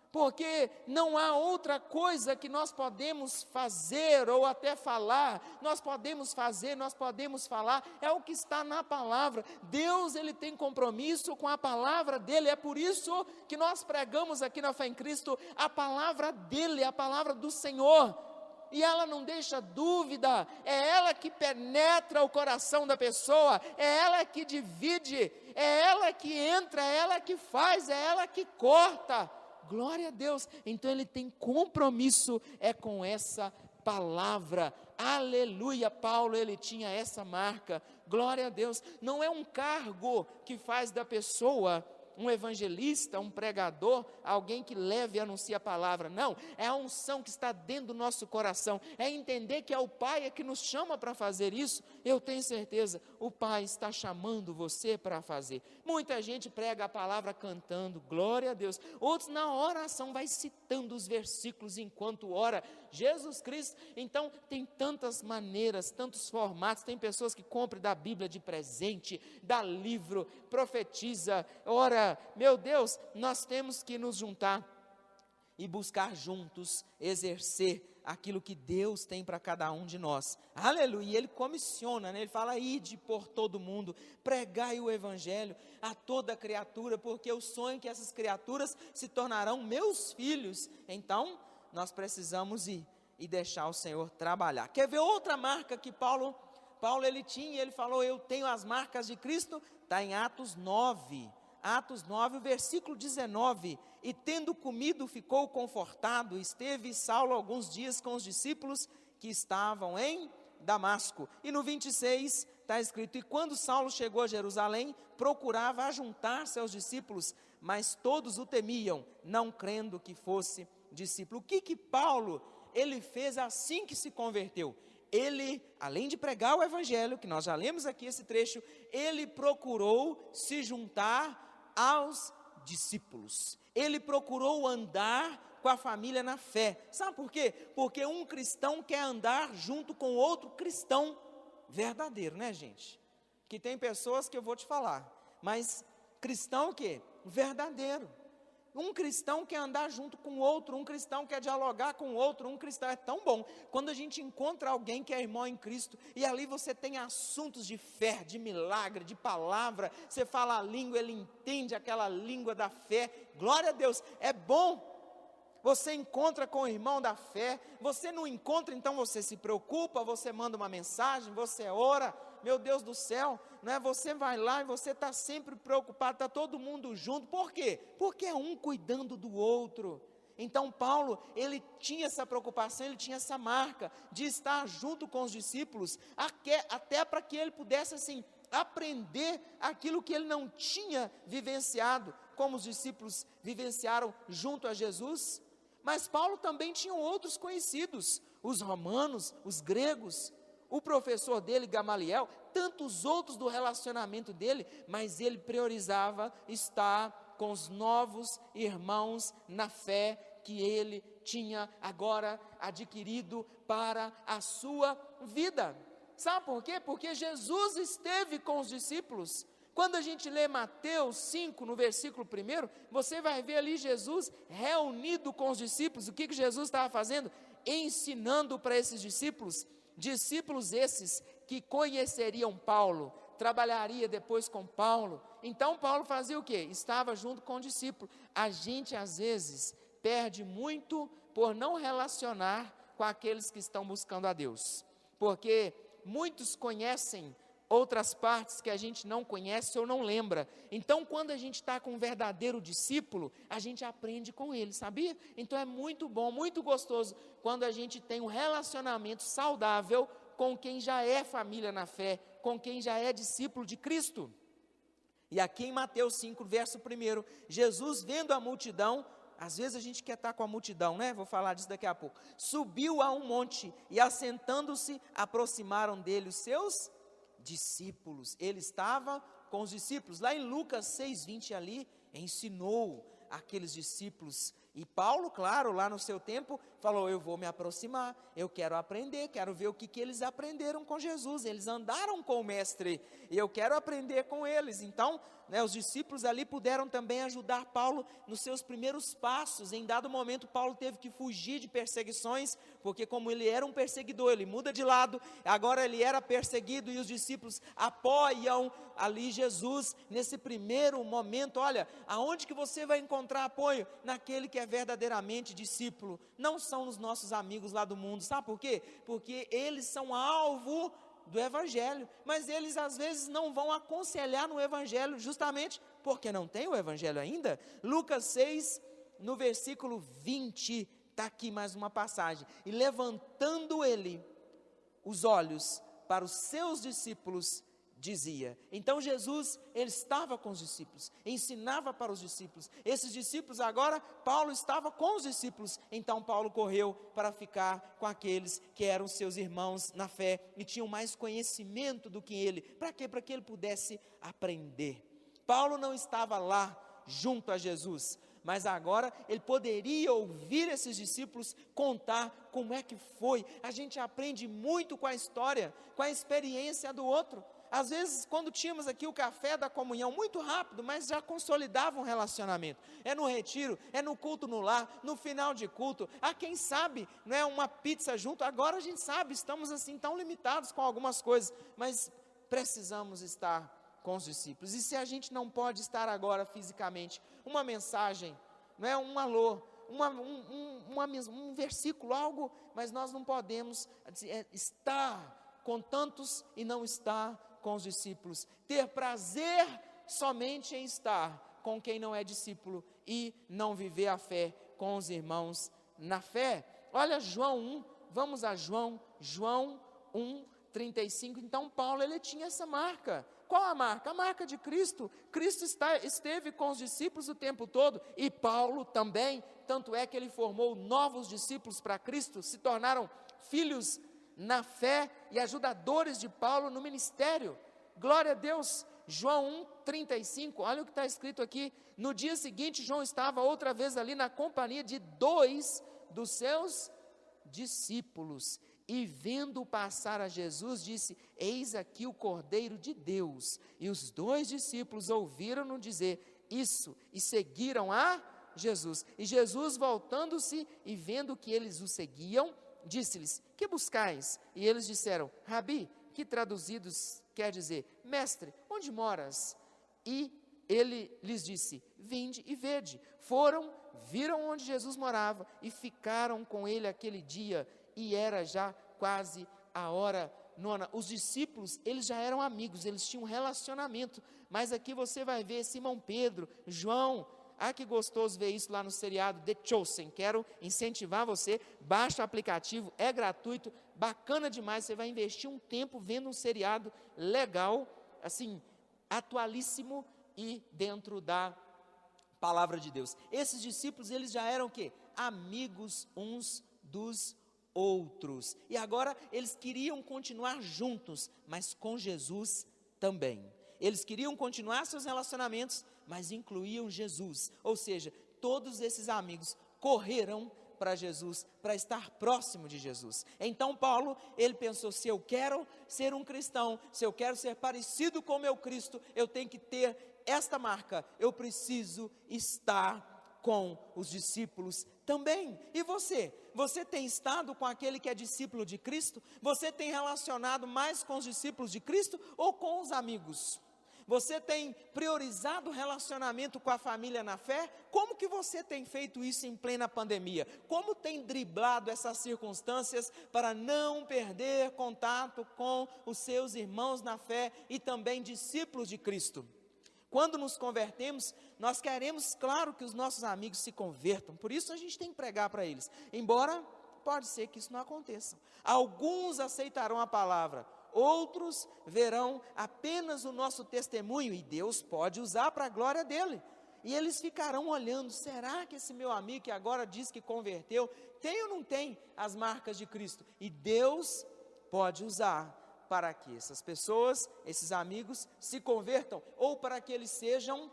B: porque não há outra coisa que nós podemos fazer ou até falar. Nós podemos fazer, nós podemos falar, é o que está na palavra. Deus, ele tem compromisso com a palavra dele, é por isso que nós pregamos aqui na Fé em Cristo a palavra dele, a palavra do Senhor, e ela não deixa dúvida, é ela que penetra o coração da pessoa, é ela que divide, é ela que entra, é ela que faz, é ela que corta. Glória a Deus. Então ele tem compromisso com essa palavra. Aleluia. Paulo, ele tinha essa marca. Glória a Deus. Não é um cargo que faz da pessoa um evangelista, um pregador, alguém que leve e anuncie a palavra. Não, é a unção que está dentro do nosso coração, é entender que é o Pai que nos chama para fazer isso. Eu tenho certeza, o Pai está chamando você para fazer. Muita gente prega a palavra cantando, glória a Deus, outros na oração vai citando os versículos enquanto ora, Jesus Cristo. Então tem tantas maneiras, tantos formatos, tem pessoas que compram da Bíblia de presente, dá livro, profetiza, ora. Meu Deus, nós temos que nos juntar e buscar juntos exercer aquilo que Deus tem para cada um de nós. Aleluia. Ele comissiona, né? Ele fala: ide por todo mundo, pregai o evangelho a toda criatura, porque eu sonho que essas criaturas se tornarão meus filhos. Então nós precisamos ir e deixar o Senhor trabalhar. Quer ver outra marca que Paulo ele tinha? Ele falou: eu tenho as marcas de Cristo. Está em Atos 9, versículo 19, e tendo comido ficou confortado, esteve Saulo alguns dias com os discípulos que estavam em Damasco. E no 26 está escrito: e quando Saulo chegou a Jerusalém, procurava ajuntar-se aos discípulos, mas todos o temiam, não crendo que fosse discípulo. O que Paulo, ele fez assim que se converteu? Ele, além de pregar o evangelho, que nós já lemos aqui esse trecho, ele procurou se juntar aos discípulos, ele procurou andar com a família na fé. Sabe por quê? Porque um cristão quer andar junto com outro cristão verdadeiro, né, gente? Que tem pessoas que eu vou te falar, mas cristão o quê? verdadeiro. Um cristão quer andar junto com o outro, um cristão quer dialogar com o outro, um cristão é tão bom. Quando a gente encontra alguém que é irmão em Cristo, e ali você tem assuntos de fé, de milagre, de palavra, você fala a língua, ele entende aquela língua da fé, glória a Deus, é bom. Você encontra com o irmão da fé, você não encontra, então você se preocupa, você manda uma mensagem, você ora, meu Deus do céu, né? Você vai lá e você está sempre preocupado, está todo mundo junto, por quê? Porque é um cuidando do outro. Então Paulo, ele tinha essa preocupação, ele tinha essa marca de estar junto com os discípulos, até para que ele pudesse assim, aprender aquilo que ele não tinha vivenciado, como os discípulos vivenciaram junto a Jesus. Mas Paulo também tinha outros conhecidos, os romanos, os gregos, o professor dele, Gamaliel, tantos outros do relacionamento dele, mas ele priorizava estar com os novos irmãos na fé que ele tinha agora adquirido para a sua vida. Sabe por quê? Porque Jesus esteve com os discípulos. Quando a gente lê Mateus 5, no versículo 1, você vai ver ali Jesus reunido com os discípulos. O que Jesus estava fazendo? Ensinando para esses discípulos esses que conheceriam Paulo, trabalharia depois com Paulo. Então Paulo fazia o quê? Estava junto com o discípulo. A gente às vezes perde muito por não relacionar com aqueles que estão buscando a Deus, porque muitos conhecem outras partes que a gente não conhece ou não lembra. Então, quando a gente está com um verdadeiro discípulo, a gente aprende com ele, sabia? Então, é muito bom, muito gostoso, quando a gente tem um relacionamento saudável com quem já é família na fé, com quem já é discípulo de Cristo. E aqui em Mateus 5, verso 1, Jesus vendo a multidão, às vezes a gente quer estar com a multidão, né? Vou falar disso daqui a pouco. Subiu a um monte e assentando-se, aproximaram dele os seus discípulos. Ele estava com os discípulos. Lá em Lucas 6:20 ali, ensinou aqueles discípulos. E Paulo, claro, lá no seu tempo, falou, eu vou me aproximar, eu quero aprender, quero ver o que eles aprenderam com Jesus. Eles andaram com o mestre, e eu quero aprender com eles. Então, os discípulos ali puderam também ajudar Paulo nos seus primeiros passos. Em dado momento, Paulo teve que fugir de perseguições, porque como ele era um perseguidor, ele muda de lado, agora ele era perseguido, e os discípulos apoiam ali Jesus, nesse primeiro momento. Olha, aonde que você vai encontrar apoio? Naquele que é verdadeiramente discípulo, não são os nossos amigos lá do mundo. Sabe por quê? Porque eles são alvo do Evangelho, mas eles às vezes não vão aconselhar no Evangelho, justamente porque não tem o Evangelho ainda. Lucas 6, no versículo 20, está aqui mais uma passagem, e levantando ele os olhos para os seus discípulos, dizia. Então Jesus, ele estava com os discípulos, ensinava para os discípulos. Esses discípulos agora, Paulo estava com os discípulos. Então Paulo correu para ficar com aqueles que eram seus irmãos na fé e tinham mais conhecimento do que ele. Para quê? Para que ele pudesse aprender. Paulo não estava lá junto a Jesus, mas agora ele poderia ouvir esses discípulos contar como é que foi. A gente aprende muito com a história, com a experiência do outro. Às vezes, quando tínhamos aqui o café da comunhão, muito rápido, mas já consolidava um relacionamento. É no retiro, é no culto no lar, no final de culto. Quem sabe, não é uma pizza junto. Agora a gente sabe, estamos assim tão limitados com algumas coisas, mas precisamos estar com os discípulos. E se a gente não pode estar agora fisicamente, uma mensagem, não é um alô, um versículo, algo, mas nós não podemos estar com tantos e não estar com os discípulos, ter prazer somente em estar com quem não é discípulo e não viver a fé com os irmãos na fé. Olha João 1, vamos a João 1:35. Então Paulo, ele tinha essa marca. Qual a marca? A marca de Cristo. Cristo esteve com os discípulos o tempo todo, e Paulo também, tanto é que ele formou novos discípulos para Cristo, se tornaram filhos na fé e ajudadores de Paulo no ministério. Glória a Deus. João 1:35, olha o que está escrito aqui. No dia seguinte, João estava outra vez ali na companhia de 2 dos seus discípulos, e vendo passar a Jesus, disse, eis aqui o Cordeiro de Deus. E os 2 discípulos ouviram-no dizer, isso e seguiram a Jesus. E Jesus, voltando-se e vendo que eles o seguiam, disse-lhes: que buscais? E eles disseram: Rabi, que traduzidos quer dizer: mestre, onde moras? E ele lhes disse: vinde e vede. Foram, viram onde Jesus morava e ficaram com ele aquele dia, e era já quase a hora nona. Os discípulos, eles já eram amigos, eles tinham um relacionamento, mas aqui você vai ver Simão Pedro, João. Que gostoso ver isso lá no seriado The Chosen. Quero incentivar você, baixa o aplicativo, é gratuito, bacana demais, você vai investir um tempo vendo um seriado legal, assim, atualíssimo e dentro da palavra de Deus. Esses discípulos, eles já eram o quê? Amigos uns dos outros, e agora eles queriam continuar juntos, mas com Jesus também. Eles queriam continuar seus relacionamentos, mas incluíam Jesus, ou seja, todos esses amigos correram para Jesus, para estar próximo de Jesus. Então Paulo, ele pensou: se eu quero ser um cristão, se eu quero ser parecido com o meu Cristo, eu tenho que ter esta marca, eu preciso estar com os discípulos também. E você? Você tem estado com aquele que é discípulo de Cristo? Você tem relacionado mais com os discípulos de Cristo ou com os amigos? Você tem priorizado o relacionamento com a família na fé? Como que você tem feito isso em plena pandemia? Como tem driblado essas circunstâncias para não perder contato com os seus irmãos na fé e também discípulos de Cristo? Quando nos convertemos, nós queremos, claro, que os nossos amigos se convertam, por isso a gente tem que pregar para eles, embora pode ser que isso não aconteça. Alguns aceitarão a palavra, outros verão apenas o nosso testemunho, e Deus pode usar para a glória dele, e eles ficarão olhando: será que esse meu amigo que agora diz que converteu, tem ou não tem as marcas de Cristo? E Deus pode usar para que essas pessoas, esses amigos, se convertam, ou para que eles sejam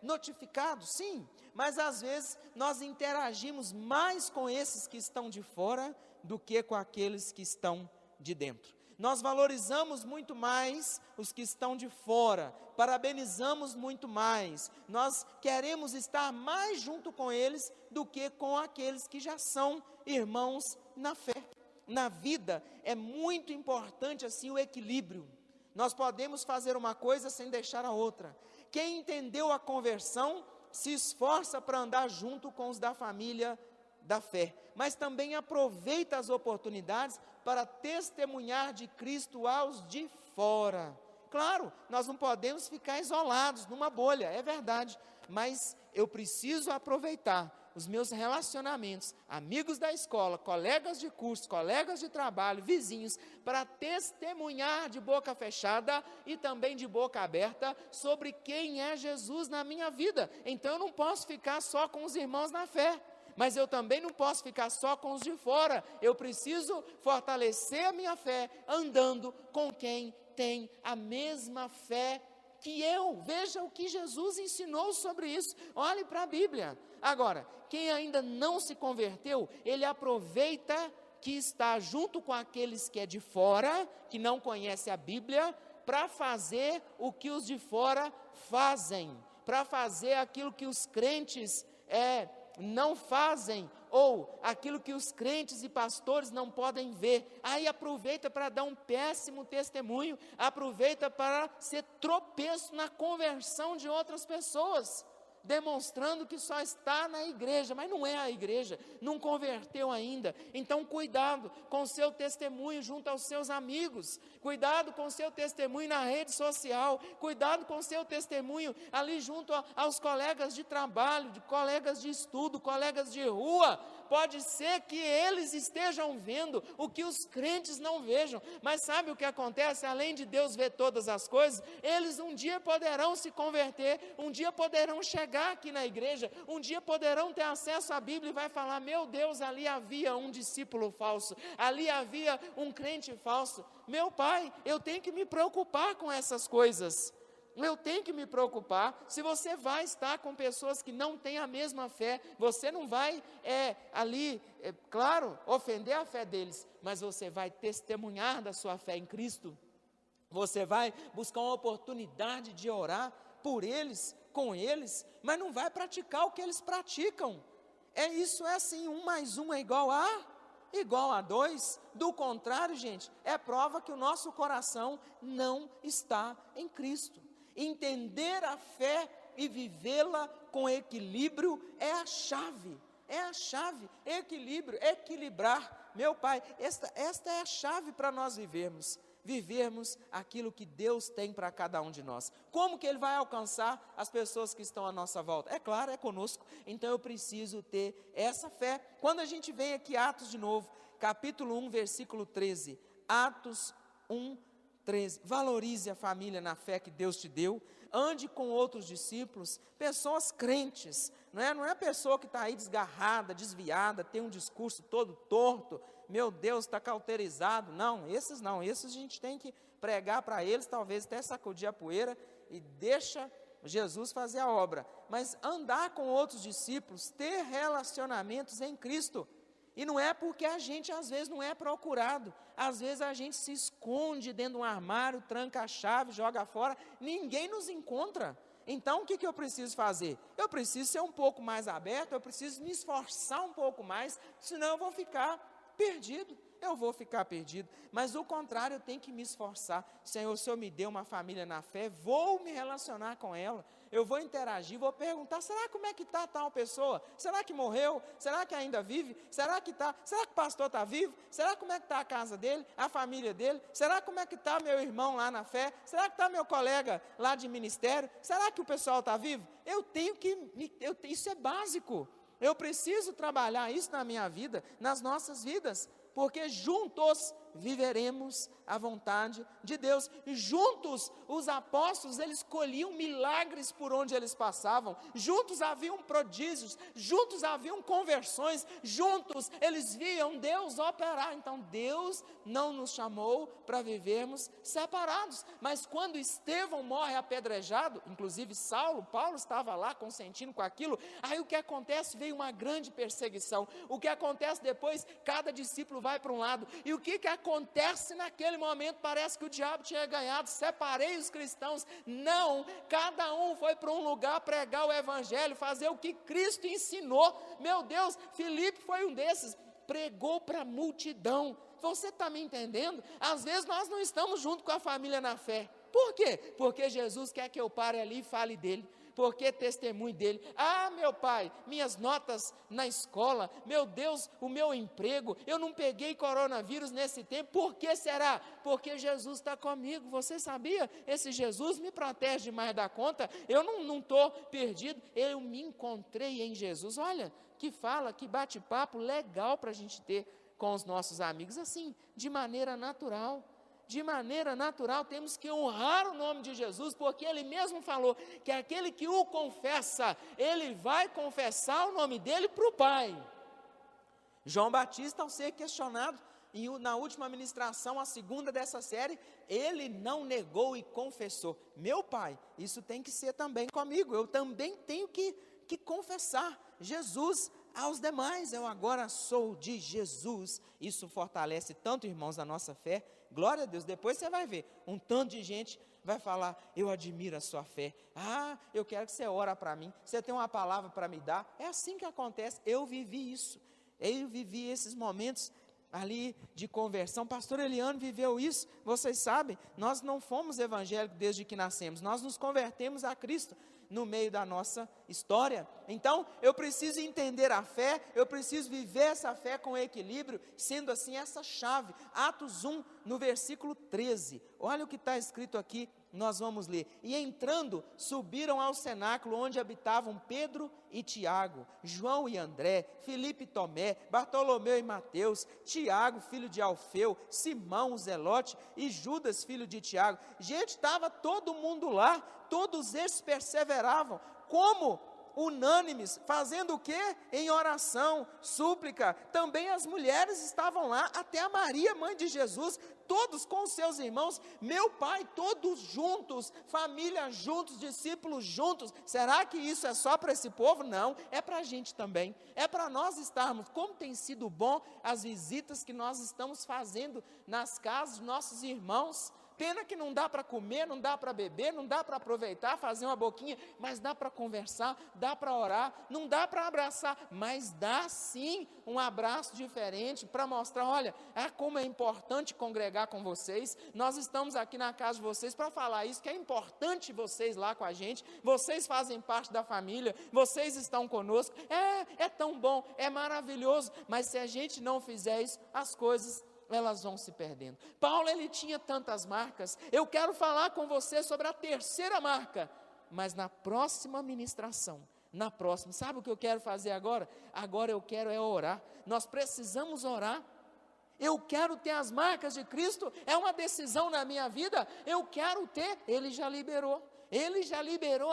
B: notificados, sim, mas às vezes nós interagimos mais com esses que estão de fora, do que com aqueles que estão de dentro. Nós valorizamos muito mais os que estão de fora, parabenizamos muito mais, nós queremos estar mais junto com eles, do que com aqueles que já são irmãos na fé. Na vida é muito importante assim o equilíbrio. Nós podemos fazer uma coisa sem deixar a outra. Quem entendeu a conversão se esforça para andar junto com os da família da fé, mas também aproveita as oportunidades para testemunhar de Cristo aos de fora. Claro, nós não podemos ficar isolados numa bolha, é verdade, mas eu preciso aproveitar os meus relacionamentos, amigos da escola, colegas de curso, colegas de trabalho, vizinhos, para testemunhar de boca fechada e também de boca aberta sobre quem é Jesus na minha vida. Então eu não posso ficar só com os irmãos na fé, mas eu também não posso ficar só com os de fora. Eu preciso fortalecer a minha fé andando com quem tem a mesma fé que eu. Veja o que Jesus ensinou sobre isso, olhe para a Bíblia. Agora, quem ainda não se converteu, ele aproveita que está junto com aqueles que é de fora, que não conhece a Bíblia, para fazer o que os de fora fazem, para fazer aquilo que os crentes não fazem, ou aquilo que os crentes e pastores não podem ver. Aí aproveita para dar um péssimo testemunho, aproveita para ser tropeço na conversão de outras pessoas, demonstrando que só está na igreja, mas não é a igreja, não converteu ainda. Então cuidado com o seu testemunho junto aos seus amigos, cuidado com o seu testemunho na rede social, cuidado com o seu testemunho ali junto aos colegas de trabalho, de colegas de estudo, colegas de rua. Pode ser que eles estejam vendo o que os crentes não vejam, mas sabe o que acontece? Além de Deus ver todas as coisas, eles um dia poderão se converter, um dia poderão chegar aqui na igreja, um dia poderão ter acesso à Bíblia e vai falar: meu Deus, ali havia um discípulo falso, ali havia um crente falso. Meu pai, eu tenho que me preocupar com essas coisas. Eu tenho que me preocupar. Se você vai estar com pessoas que não têm a mesma fé, você não vai claro, ofender a fé deles, mas você vai testemunhar da sua fé em Cristo. Você vai buscar uma oportunidade de orar por eles, com eles, mas não vai praticar o que eles praticam. Isso é assim, 1 mais 1 é igual a 2, do contrário, gente, é prova que o nosso coração não está em Cristo. Entender a fé e vivê-la com equilíbrio é a chave, equilíbrio, equilibrar. Meu Pai, esta é a chave para nós vivermos aquilo que Deus tem para cada um de nós. Como que Ele vai alcançar as pessoas que estão à nossa volta? É claro, é conosco, então eu preciso ter essa fé. Quando a gente vem aqui, Atos de novo, capítulo 1, versículo 13, Atos 1, 13, valorize a família na fé que Deus te deu, ande com outros discípulos, pessoas crentes, não é a pessoa que está aí desgarrada, desviada, tem um discurso todo torto, meu Deus, está cauterizado, esses a gente tem que pregar para eles, talvez até sacudir a poeira, e deixa Jesus fazer a obra, mas andar com outros discípulos, ter relacionamentos em Cristo. E não é porque a gente às vezes não é procurado, às vezes a gente se esconde dentro de um armário, tranca a chave, joga fora, ninguém nos encontra. Então o que eu preciso fazer? Eu preciso ser um pouco mais aberto, eu preciso me esforçar um pouco mais, senão eu vou ficar perdido. Mas o contrário, eu tenho que me esforçar. Senhor, o Senhor me deu uma família na fé, vou me relacionar com ela, eu vou interagir, vou perguntar, será como é que está tal pessoa? Será que morreu? Será que ainda vive? Será que o pastor está vivo? Será como é que está a casa dele, a família dele? Será como é que está meu irmão lá na fé? Será que está meu colega lá de ministério? Será que o pessoal está vivo? Isso é básico, eu preciso trabalhar isso na minha vida, nas nossas vidas, porque juntos viveremos a vontade de Deus. E juntos, os apóstolos, eles colhiam milagres por onde eles passavam, juntos haviam prodígios, juntos haviam conversões, juntos eles viam Deus operar. Então Deus não nos chamou para vivermos separados, mas quando Estevão morre apedrejado, inclusive Paulo estava lá consentindo com aquilo, aí o que acontece? Veio uma grande perseguição. O que acontece depois? Cada discípulo vai para um lado, e o que acontece naquele momento? Parece que o diabo tinha ganhado, separei os cristãos. Não, cada um foi para um lugar pregar o evangelho, fazer o que Cristo ensinou. Meu Deus, Filipe foi um desses, pregou para a multidão. Você está me entendendo? Às vezes nós não estamos junto com a família na fé. Por quê? Porque Jesus quer que eu pare ali e fale dele, porque testemunho dele. Meu Pai, minhas notas na escola, meu Deus, o meu emprego, eu não peguei coronavírus nesse tempo. Por que será? Porque Jesus está comigo. Você sabia? Esse Jesus me protege demais da conta, eu não estou perdido, eu me encontrei em Jesus. Olha, que fala, que bate-papo legal para a gente ter com os nossos amigos, assim, de maneira natural. De maneira natural, temos que honrar o nome de Jesus, porque Ele mesmo falou que aquele que o confessa, Ele vai confessar o nome dEle para o Pai. João Batista, ao ser questionado, e na última ministração, a segunda dessa série, ele não negou e confessou: meu Pai, isso tem que ser também comigo, eu também tenho que confessar Jesus aos demais, eu agora sou de Jesus. Isso fortalece tanto, irmãos, a nossa fé. Glória a Deus. Depois você vai ver, um tanto de gente vai falar: eu admiro a sua fé, eu quero que você ore para mim, você tem uma palavra para me dar. É assim que acontece. Eu vivi isso, eu vivi esses momentos ali de conversão. Pastor Eliano viveu isso, vocês sabem, nós não fomos evangélicos desde que nascemos, nós nos convertemos a Cristo no meio da nossa história. Então eu preciso entender a fé, eu preciso viver essa fé com equilíbrio, sendo assim essa chave. Atos 1, no versículo 13, olha o que está escrito aqui, nós vamos ler: e entrando, subiram ao cenáculo onde habitavam Pedro e Tiago, João e André, Filipe e Tomé, Bartolomeu e Mateus, Tiago, filho de Alfeu, Simão o Zelote e Judas, filho de Tiago. Gente, estava todo mundo lá, todos esses perseveravam, como unânimes, fazendo o quê? Em oração, súplica. Também as mulheres estavam lá, até a Maria, mãe de Jesus, todos com seus irmãos. Meu Pai, todos juntos, família juntos, discípulos juntos. Será que isso é só para esse povo? Não, é para a gente também, é para nós estarmos. Como tem sido bom as visitas que nós estamos fazendo nas casas dos nossos irmãos. Pena que não dá para comer, não dá para beber, não dá para aproveitar, fazer uma boquinha, mas dá para conversar, dá para orar, não dá para abraçar, mas dá sim um abraço diferente para mostrar, olha, como é importante congregar com vocês, nós estamos aqui na casa de vocês para falar isso, que é importante vocês lá com a gente, vocês fazem parte da família, vocês estão conosco, é tão bom, é maravilhoso, mas se a gente não fizer isso, as coisas elas vão se perdendo. Paulo, ele tinha tantas marcas. Eu quero falar com você sobre a terceira marca, mas na próxima ministração, sabe o que eu quero fazer agora? Agora eu quero orar, nós precisamos orar. Eu quero ter as marcas de Cristo, é uma decisão na minha vida, eu quero ter, Ele já liberou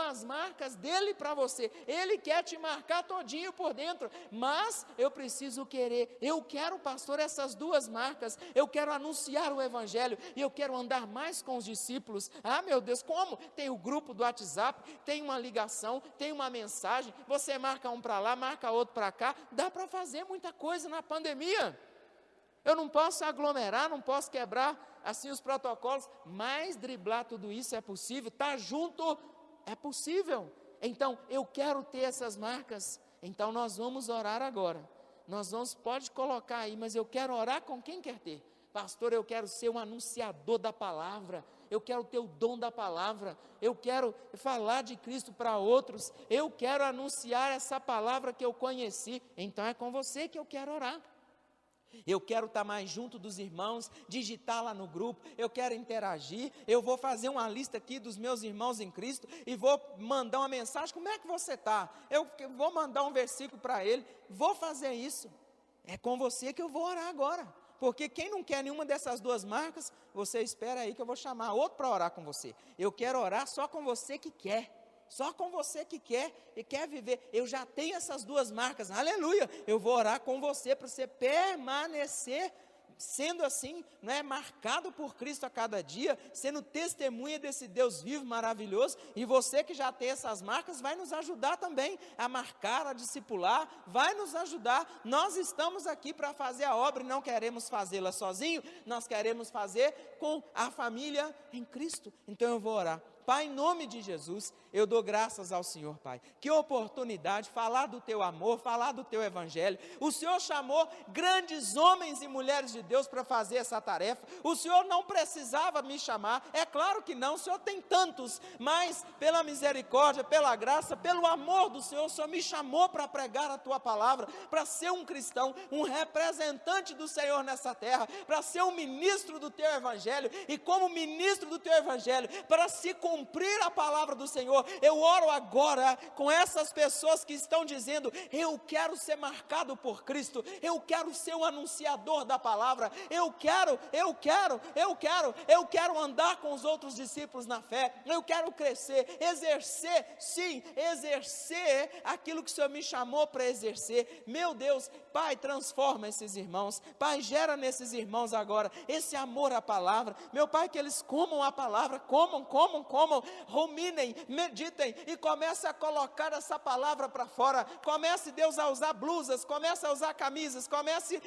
B: as marcas dele para você, Ele quer te marcar todinho por dentro, mas eu preciso querer, eu quero, pastor, essas duas marcas, eu quero anunciar o Evangelho, e eu quero andar mais com os discípulos. Meu Deus, como? Tem o grupo do WhatsApp, tem uma ligação, tem uma mensagem, você marca um para lá, marca outro para cá, dá para fazer muita coisa na pandemia. Eu não posso aglomerar, não posso quebrar assim os protocolos, mas driblar tudo isso é possível, estar junto é possível. Então, eu quero ter essas marcas, então nós vamos orar agora. Pode colocar aí, mas eu quero orar com quem quer ter. Pastor, eu quero ser um anunciador da palavra, eu quero ter o dom da palavra, eu quero falar de Cristo para outros, eu quero anunciar essa palavra que eu conheci, então é com você que eu quero orar. Eu quero estar mais junto dos irmãos, digitar lá no grupo, eu quero interagir, eu vou fazer uma lista aqui dos meus irmãos em Cristo e vou mandar uma mensagem, como é que você está? Eu vou mandar um versículo para ele, vou fazer isso. É com você que eu vou orar agora, porque quem não quer nenhuma dessas duas marcas, você espera aí que eu vou chamar outro para orar com você. Eu quero orar só com você que quer. Só com você que quer e quer viver. Eu já tenho essas duas marcas, aleluia. Eu vou orar com você para você permanecer sendo assim, marcado por Cristo a cada dia, sendo testemunha desse Deus vivo, maravilhoso. E você que já tem essas marcas, vai nos ajudar também a marcar, a discipular, vai nos ajudar. Nós estamos aqui para fazer a obra e não queremos fazê-la sozinho, nós queremos fazer com a família em Cristo. Então eu vou orar. Pai, em nome de Jesus, eu dou graças ao Senhor, Pai. Que oportunidade, falar do Teu amor, falar do Teu Evangelho. O Senhor chamou grandes homens e mulheres de Deus para fazer essa tarefa. O Senhor não precisava me chamar, é claro que não, o Senhor tem tantos, mas pela misericórdia, pela graça, pelo amor do Senhor, o Senhor me chamou para pregar a Tua palavra, para ser um cristão, um representante do Senhor nessa terra, para ser um ministro do Teu Evangelho, e como ministro do Teu Evangelho, para se cumprir a palavra do Senhor. Eu oro agora com essas pessoas que estão dizendo, eu quero ser marcado por Cristo, eu quero ser um anunciador da palavra, eu quero andar com os outros discípulos na fé, eu quero crescer, exercer aquilo que o Senhor me chamou para exercer. Meu Deus, Pai, transforma esses irmãos, Pai, gera nesses irmãos agora esse amor à palavra, meu Pai, que eles comam a palavra, comam, ruminem, meditem e comece a colocar essa palavra para fora. Comece, Deus, a usar blusas, comece a usar camisas, comece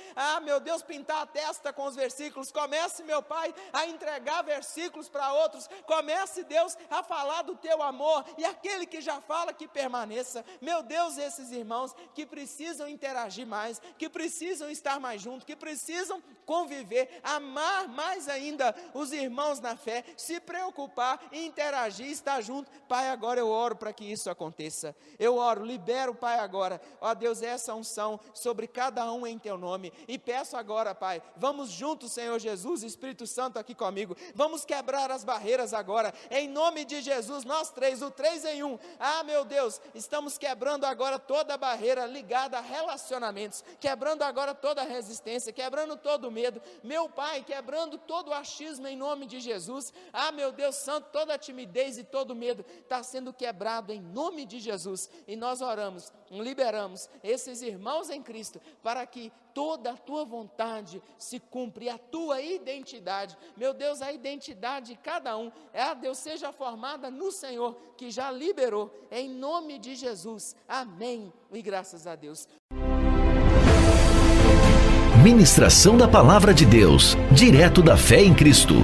B: meu Deus, pintar a testa com os versículos, comece, meu Pai, a entregar versículos para outros, comece, Deus, a falar do Teu amor, e aquele que já fala, que permaneça. Meu Deus, esses irmãos que precisam interagir mais, que precisam estar mais juntos, que precisam conviver, amar mais ainda os irmãos na fé, se preocupar, interagir, estar junto. Pai, agora eu oro para que isso aconteça. Eu oro, libero, Pai, agora, ó Deus, essa unção sobre cada um em Teu nome, e peço agora, Pai, vamos juntos, Senhor Jesus, Espírito Santo aqui comigo, vamos quebrar as barreiras agora, em nome de Jesus, nós três, o 3 em 1, meu Deus, estamos quebrando agora toda a barreira ligada a relacionamentos, quebrando agora toda a resistência, quebrando todo o medo, meu Pai, quebrando todo o achismo em nome de Jesus. Meu Deus Santo, toda a timidez e todo o medo está sendo quebrado em nome de Jesus, e nós oramos, liberamos esses irmãos em Cristo, para que toda a Tua vontade se cumpra, e a Tua identidade, meu Deus, a identidade de cada um, Deus, seja formada no Senhor, que já liberou, em nome de Jesus, amém, e graças a Deus.
A: Ministração da Palavra de Deus, direto da Fé em Cristo.